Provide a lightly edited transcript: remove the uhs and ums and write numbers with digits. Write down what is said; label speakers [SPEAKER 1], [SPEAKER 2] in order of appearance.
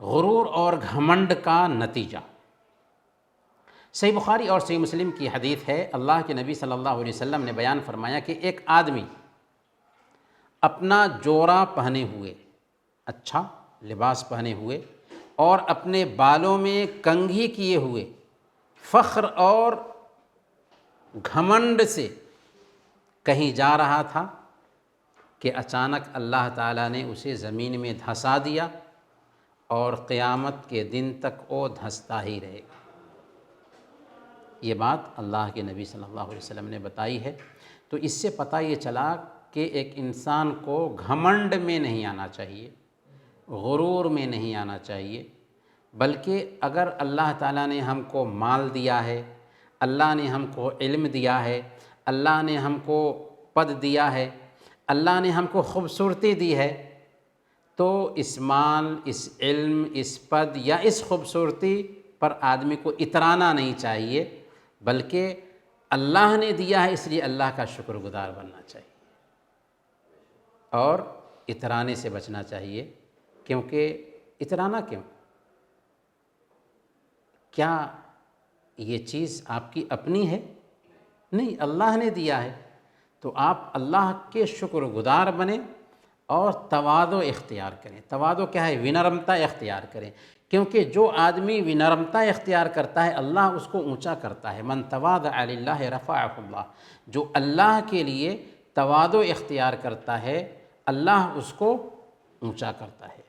[SPEAKER 1] غرور اور گھمنڈ کا نتیجہ۔ صحیح بخاری اور صحیح مسلم کی حدیث ہے، اللہ کے نبی صلی اللہ علیہ وسلم نے بیان فرمایا کہ ایک آدمی اپنا جورا پہنے ہوئے، اچھا لباس پہنے ہوئے، اور اپنے بالوں میں کنگھی کیے ہوئے فخر اور گھمنڈ سے کہیں جا رہا تھا کہ اچانک اللہ تعالیٰ نے اسے زمین میں دھسا دیا، اور قیامت کے دن تک وہ دھستا ہی رہے گا۔ یہ بات اللہ کے نبی صلی اللہ علیہ وسلم نے بتائی ہے۔ تو اس سے پتہ یہ چلا کہ ایک انسان کو گھمنڈ میں نہیں آنا چاہیے، غرور میں نہیں آنا چاہیے، بلکہ اگر اللہ تعالیٰ نے ہم کو مال دیا ہے، اللہ نے ہم کو علم دیا ہے، اللہ نے ہم کو پد دیا ہے، اللہ نے ہم کو خوبصورتی دی ہے، تو اس مال، اس علم، اس پد یا اس خوبصورتی پر آدمی کو اترانا نہیں چاہیے، بلکہ اللہ نے دیا ہے اس لیے اللہ کا شکر گزار بننا چاہیے، اور اترانے سے بچنا چاہیے۔ کیونکہ اترانا کیوں؟ کیا یہ چیز آپ کی اپنی ہے؟ نہیں، اللہ نے دیا ہے، تو آپ اللہ کے شکر گزار بنیں اور تواضع اختیار کریں۔ تواضع کیا ہے؟ ونرمتا اختیار کریں، کیونکہ جو آدمی ونرمتا اختیار کرتا ہے اللہ اس کو اونچا کرتا ہے۔ من تواضع للہ رفعہ اللہ، جو اللہ کے لیے تواضع اختیار کرتا ہے اللہ اس کو اونچا کرتا ہے۔